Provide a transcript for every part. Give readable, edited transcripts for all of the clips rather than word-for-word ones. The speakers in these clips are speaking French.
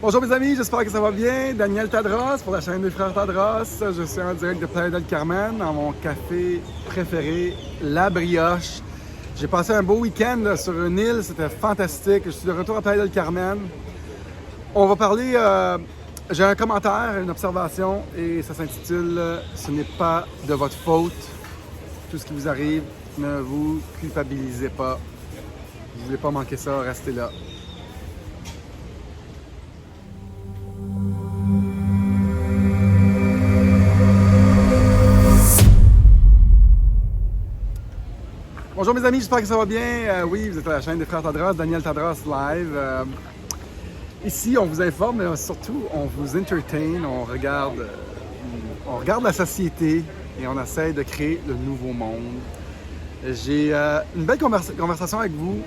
Bonjour mes amis, j'espère que ça va bien. Daniel Tadros pour la chaîne des frères Tadros. Je suis en direct de Playa del Carmen dans mon café préféré, La Brioche. J'ai passé un beau week-end sur une île, c'était fantastique. Je suis de retour à Playa del Carmen. On va parler, j'ai un commentaire, une observation et ça s'intitule « Ce n'est pas de votre faute, tout ce qui vous arrive, ne vous culpabilisez pas. Vous ne voulez pas manquer ça, restez là. » Bonjour mes amis, j'espère que ça va bien. Oui, vous êtes à la chaîne des frères Tadros, Daniel Tadros live. Ici, on vous informe, mais surtout, on vous entertain, on regarde la société et on essaie de créer le nouveau monde. J'ai une belle conversation avec vous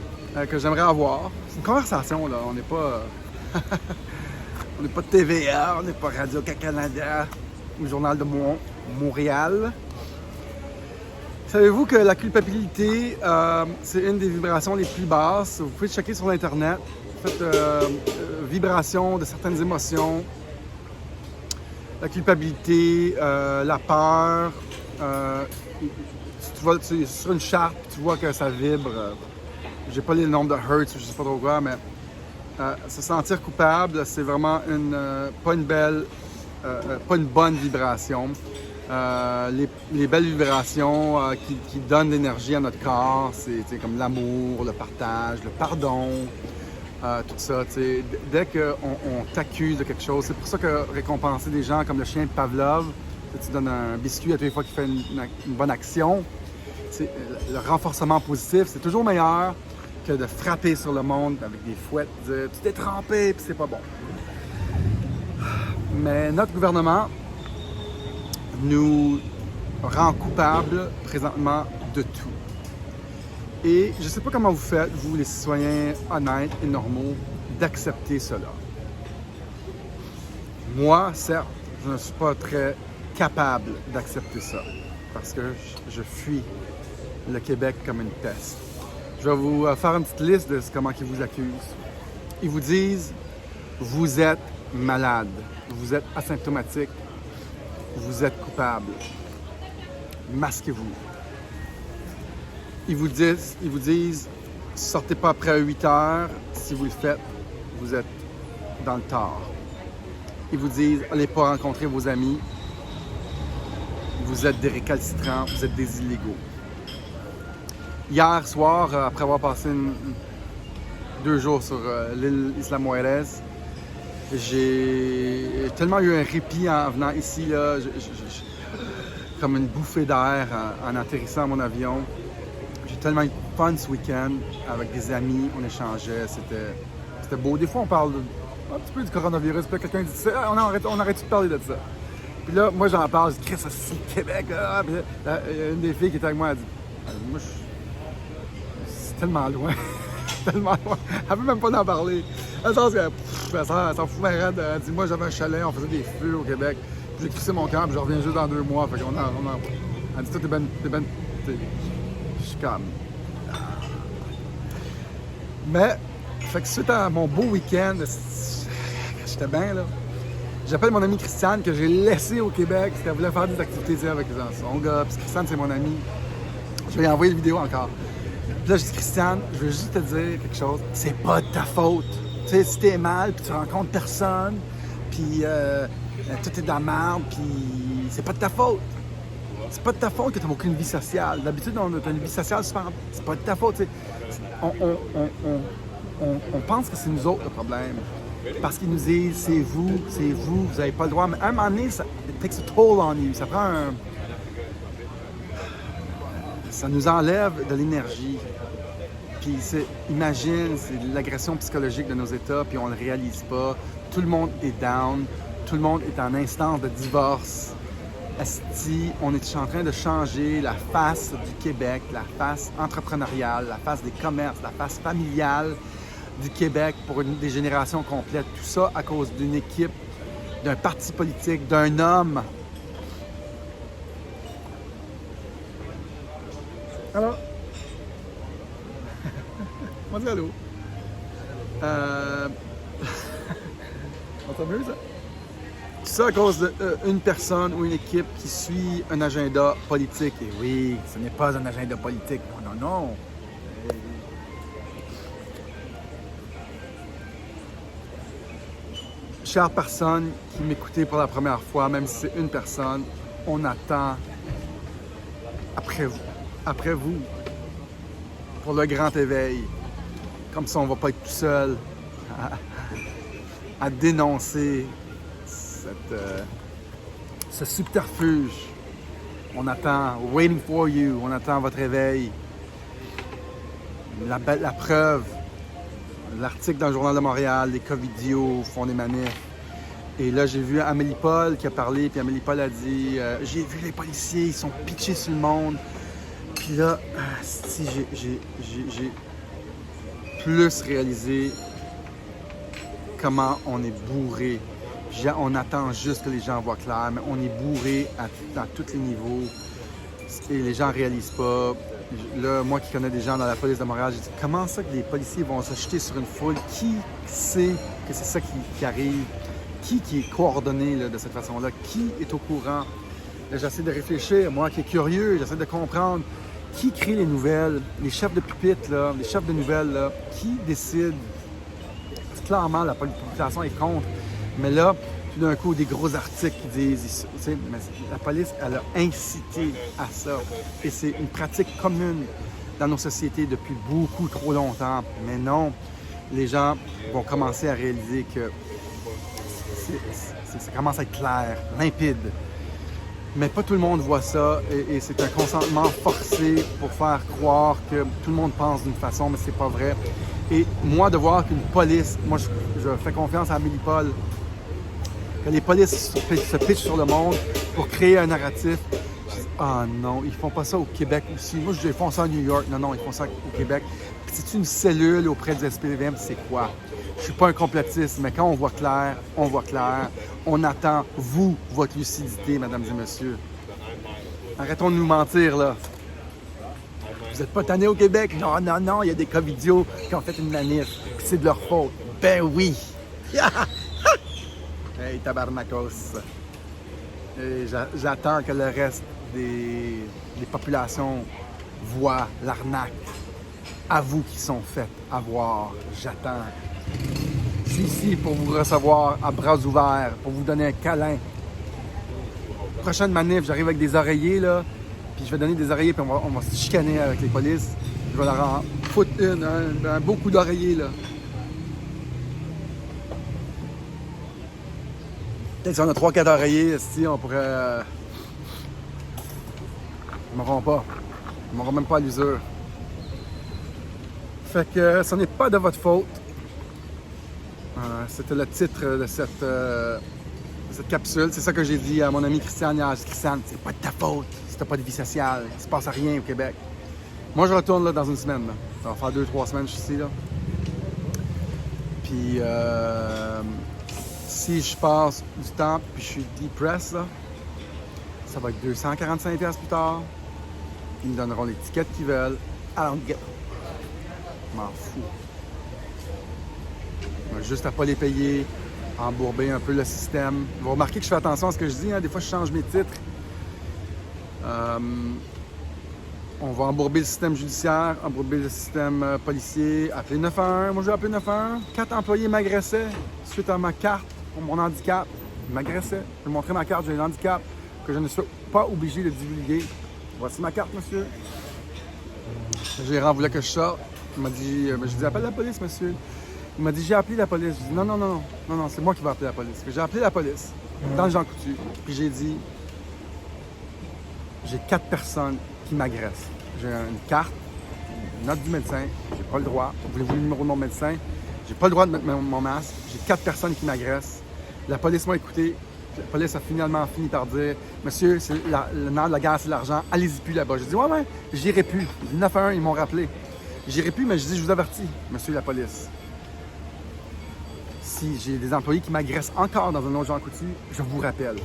que j'aimerais avoir. C'est une conversation, là, on n'est pas... on n'est pas de TVA, on n'est pas Radio-Canada ou Journal de Montréal. Savez-vous que la culpabilité, c'est une des vibrations les plus basses? Vous pouvez checker sur l'Internet. Faites vibration de certaines émotions. La culpabilité, la peur. Tu vois sur une charte, tu vois que ça vibre. J'ai pas les nombres de hertz, je sais pas trop quoi, mais se sentir coupable, c'est vraiment pas une bonne vibration. Les belles vibrations qui donnent l'énergie à notre corps, c'est comme l'amour, le partage, le pardon, tout ça. Dès qu'on t'accuse de quelque chose, c'est pour ça que récompenser des gens comme le chien de Pavlov, tu donnes un biscuit à toutes les fois qu'il fait une bonne action, le renforcement positif, c'est toujours meilleur que de frapper sur le monde avec des fouettes, dire tu t'es trempé puis c'est pas bon. Mais notre gouvernement nous rend coupables présentement de tout. Et je ne sais pas comment vous faites, vous les citoyens honnêtes et normaux, d'accepter cela. Moi, certes, je ne suis pas très capable d'accepter ça, parce que je fuis le Québec comme une peste. Je vais vous faire une petite liste de comment ils vous accusent. Ils vous disent, vous êtes malade, vous êtes asymptomatique, vous êtes coupable. Masquez-vous. Ils vous disent, sortez pas après 8 heures. Si vous le faites, vous êtes dans le tort. Ils vous disent, allez pas rencontrer vos amis. Vous êtes des récalcitrants, vous êtes des illégaux. Hier soir, après avoir passé 2 jours sur l'île Isla Mujeres, j'ai tellement eu un répit en venant ici, là, comme une bouffée d'air en atterrissant à mon avion. J'ai tellement eu de fun ce week-end avec des amis, on échangeait, c'était beau. Des fois, on parle un petit peu du coronavirus, puis là, quelqu'un dit on arrête de parler de ça. Puis là, moi, j'en parle, je dis, Chris, ça c'est le Québec. Ah! Puis là, une des filles qui était avec moi, elle dit, moi, c'est tellement loin. Tellement loin. Elle veut même pas en parler. Elle s'en fout ma raide. Elle dit, moi, j'avais un chalet, on faisait des feux au Québec. Puis j'ai crissé mon camp, puis je reviens juste dans 2 mois. Fait qu'on elle dit, toi, je suis comme... Mais, fait que suite à mon beau week-end, j'étais bien, là. J'appelle mon amie Christiane, que j'ai laissée au Québec, parce qu'elle voulait faire des activités avec son gars. Puis Christiane, c'est mon amie. Je vais lui envoyer la vidéo encore. Puis là, je dis, Christiane, je veux juste te dire quelque chose. C'est pas de ta faute. Tu sais, si t'es mal, puis tu rencontres personne, puis tout est dans la merde, puis c'est pas de ta faute. C'est pas de ta faute que t'as aucune vie sociale. D'habitude, on a une vie sociale super... C'est pas de ta faute, tu sais. On pense que c'est nous autres le problème. Parce qu'ils nous disent, c'est vous n'avez pas le droit. Mais à un moment donné, ça takes a toll on you. Ça prend un... Ça nous enlève de l'énergie. Puis imagine, c'est l'agression psychologique de nos États, puis on le réalise pas. Tout le monde est down. Tout le monde est en instance de divorce. Asti, on est en train de changer la face du Québec, la face entrepreneuriale, la face des commerces, la face familiale du Québec pour des générations complètes. Tout ça à cause d'une équipe, d'un parti politique, d'un homme. Alors, on dit allô. fameux, ça. Tout ça à cause d'une personne ou une équipe qui suit un agenda politique. Et oui, ce n'est pas un agenda politique. Non, non, non. Chère personne qui m'écoutait pour la première fois, même si c'est une personne, on attend après vous, pour le grand éveil. Comme ça, on ne va pas être tout seul à dénoncer ce subterfuge. On attend, waiting for you, on attend votre éveil. La preuve, l'article dans le Journal de Montréal, les Covidios font des manifs. Et là, j'ai vu Amélie Paul qui a parlé, puis Amélie Paul a dit j'ai vu les policiers, ils sont pitchés sur le monde. Puis là, si j'ai plus réalisé comment on est bourré. On attend juste que les gens voient clair, mais on est bourré à tous les niveaux. Et les gens ne réalisent pas. Là, moi qui connais des gens dans la police de Montréal, j'ai dit comment ça que les policiers vont se jeter sur une foule? Qui sait que c'est ça qui arrive? Qui est coordonné là, de cette façon-là? Qui est au courant? Là, j'essaie de réfléchir, moi qui est curieux, j'essaie de comprendre qui crée les nouvelles, les chefs de pupitre, là, les chefs de nouvelles, là, qui décide? Clairement, la population est contre. Mais là, tout d'un coup, des gros articles qui disent, mais la police, elle a incité à ça. Et c'est une pratique commune dans nos sociétés depuis beaucoup trop longtemps. Mais non, les gens vont commencer à réaliser que ça commence à être clair, limpide. Mais pas tout le monde voit ça et c'est un consentement forcé pour faire croire que tout le monde pense d'une façon, mais c'est pas vrai. Et moi, de voir qu'une police, moi je fais confiance à Amélie Paul, que les polices se pitchent sur le monde pour créer un narratif. Je dis, ah non, ils font pas ça au Québec aussi. Moi, je dis, ils font ça à New York. Non, non, ils font ça au Québec. Puis c'est une cellule auprès du SPVM, c'est quoi? Je suis pas un complotiste, mais quand on voit clair, on voit clair. On attend, vous, votre lucidité, mesdames et messieurs. Arrêtons de nous mentir, là. Vous n'êtes pas tannés au Québec? Non, non, non, il y a des Covidios qui ont fait une manif. Puis c'est de leur faute. Ben oui! Hey, tabarnakos! Et j'attends que le reste des populations voient l'arnaque. À vous qui sont faites avoir. J'attends. Je suis ici pour vous recevoir à bras ouverts, pour vous donner un câlin. Prochaine manif, j'arrive avec des oreillers, là. Puis je vais donner des oreillers, puis on va se chicaner avec les polices. Je vais leur en foutre un beau coup d'oreiller, là. Peut-être si on a 3-4 oreillers, ici, on pourrait... Ils m'auront pas. Ils m'auront même pas à l'usure. Fait que ce n'est pas de votre faute. C'était le titre de cette capsule. C'est ça que j'ai dit à mon ami Christian hier. Christian, c'est pas de ta faute si t'as pas de vie sociale. Il se passe rien au Québec. Moi, je retourne là, dans une semaine. Là. Ça va faire 2-3 semaines que je suis ici. Là. Puis, si je passe du temps puis je suis depressed, là, ça va être 245$ plus tard. Ils me donneront les tickets qu'ils veulent. I don't get. Je m'en fous. Juste à ne pas les payer, embourber un peu le système. Vous remarquez que je fais attention à ce que je dis. Hein? Des fois, je change mes titres. On va embourber le système judiciaire, embourber le système policier, appeler 911. Moi, j'ai appelé 911. 4 employés m'agressaient suite à ma carte pour mon handicap. Ils m'agressaient. Je vais montrer ma carte, j'ai un handicap que je ne suis pas obligé de divulguer. Voici ma carte, monsieur. Le gérant voulait que je sorte. Il m'a dit, je dis, appelle la police, monsieur. Il m'a dit, j'ai appelé la police. Je dis, non, c'est moi qui vais appeler la police. J'ai appelé la police dans le Jean Coutu. Puis j'ai dit, j'ai 4 personnes qui m'agressent. J'ai une carte, une note du médecin, j'ai pas le droit. Voulez-vous le numéro de mon médecin? J'ai pas le droit de mettre mon masque. J'ai 4 personnes qui m'agressent. La police m'a écouté. La police a finalement fini par dire, monsieur, le nerf de la guerre, c'est l'argent. Allez-y plus là-bas. J'ai dit, ouais, j'irai plus. 911, ils m'ont rappelé. J'irai plus, mais je dis, je vous avertis, monsieur la police. Si j'ai des employés qui m'agressent encore dans un autre Jean Coutu, je vous rappelle.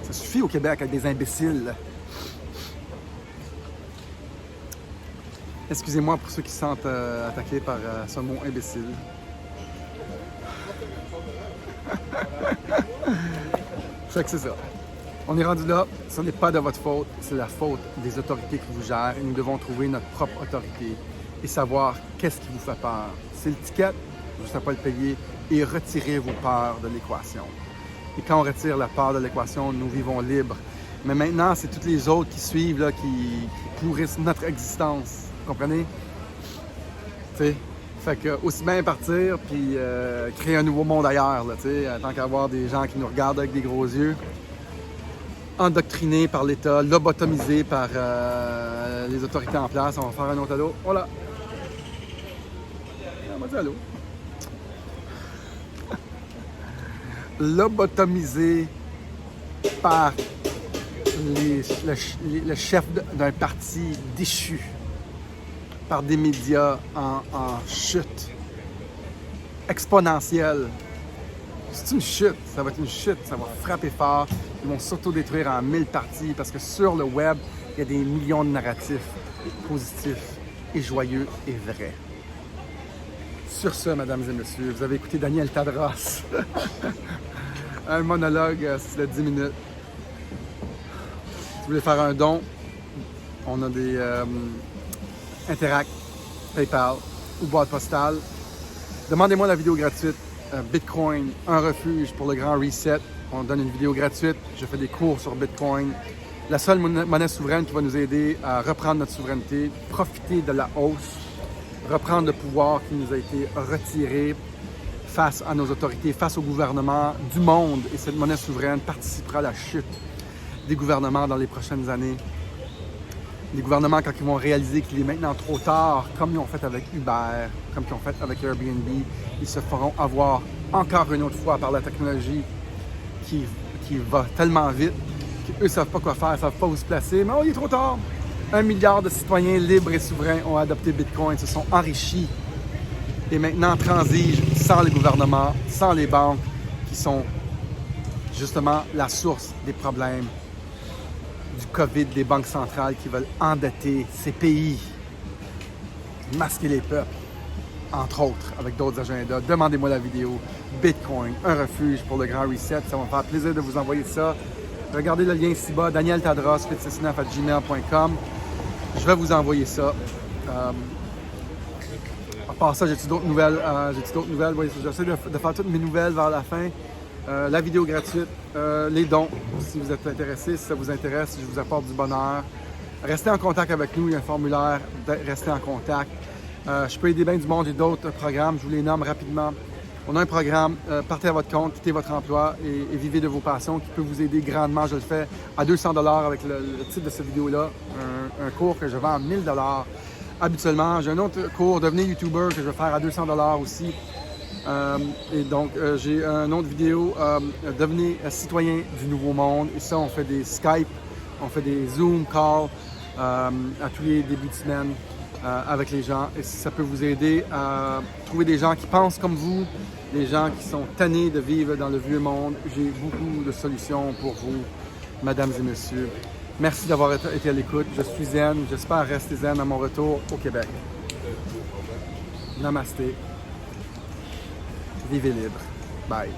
Ça suffit au Québec avec des imbéciles. Excusez-moi pour ceux qui se sentent attaqués par ce mot imbécile. Fait que c'est ça. On est rendu là, ce n'est pas de votre faute, c'est la faute des autorités qui vous gèrent et nous devons trouver notre propre autorité et savoir qu'est-ce qui vous fait peur. C'est le ticket, vous ne savez pas le payer et retirez vos peurs de l'équation. Et quand on retire la peur de l'équation, nous vivons libres. Mais maintenant, c'est tous les autres qui suivent, là, qui pourrissent notre existence. Vous comprenez? T'sais? Fait que aussi bien partir puis créer un nouveau monde ailleurs, là, tant qu'avoir des gens qui nous regardent avec des gros yeux, endoctrinés par l'État, lobotomisés par les autorités en place. On va faire un autre allô. Voilà. On va dire allô. Lobotomisés par le chef d'un parti déchu, par des médias en chute exponentielle. C'est une chute, ça va être une chute, ça va frapper fort. Ils vont s'autodétruire en 1000 parties parce que sur le web, il y a des millions de narratifs positifs et joyeux et vrais. Sur ce, mesdames et messieurs, vous avez écouté Daniel Tadros. Un monologue de 10 minutes. Si vous voulez faire un don, on a des Interact, PayPal ou boîte postale. Demandez-moi la vidéo gratuite Bitcoin, un refuge pour le grand reset. On donne une vidéo gratuite. Je fais des cours sur Bitcoin. La seule monnaie souveraine qui va nous aider à reprendre notre souveraineté, profiter de la hausse, reprendre le pouvoir qui nous a été retiré face à nos autorités, face au gouvernement du monde. Et cette monnaie souveraine participera à la chute des gouvernements dans les prochaines années. Les gouvernements, quand ils vont réaliser qu'il est maintenant trop tard, comme ils ont fait avec Uber, comme ils ont fait avec Airbnb, ils se feront avoir encore une autre fois par la technologie qui va tellement vite qu'eux ne savent pas quoi faire, ils ne savent pas où se placer. Mais oh, il est trop tard! 1 milliard de citoyens libres et souverains ont adopté Bitcoin, se sont enrichis et maintenant transigent sans les gouvernements, sans les banques qui sont justement la source des problèmes du COVID, des banques centrales qui veulent endetter ces pays, masquer les peuples, entre autres, avec d'autres agendas. Demandez-moi la vidéo Bitcoin, un refuge pour le grand reset. Ça va me faire plaisir de vous envoyer ça. Regardez le lien ici-bas, Daniel Tadros, 869@gmail.com. Je vais vous envoyer ça. À part ça, j'ai-tu d'autres nouvelles? Oui, j'essaie de faire toutes mes nouvelles vers la fin. La vidéo gratuite, les dons, si vous êtes intéressés, si ça vous intéresse, si je vous apporte du bonheur. Restez en contact avec nous, il y a un formulaire, restez en contact. Je peux aider bien du monde, j'ai d'autres programmes, je vous les nomme rapidement. On a un programme, partez à votre compte, quittez votre emploi et vivez de vos passions qui peut vous aider grandement. Je le fais à 200 $ avec le titre de cette vidéo-là, un cours que je vends à 1000 $ habituellement. J'ai un autre cours, devenez YouTuber, que je vais faire à 200 $ aussi. Et donc, j'ai une autre vidéo, devenez citoyen du nouveau monde. Et ça, on fait des Skype, on fait des Zoom calls à tous les débuts de semaine avec les gens. Et ça peut vous aider à trouver des gens qui pensent comme vous, des gens qui sont tannés de vivre dans le vieux monde. J'ai beaucoup de solutions pour vous, mesdames et messieurs. Merci d'avoir été à l'écoute. Je suis zen. J'espère rester zen à mon retour au Québec. Namasté. Vivez libre. Bye.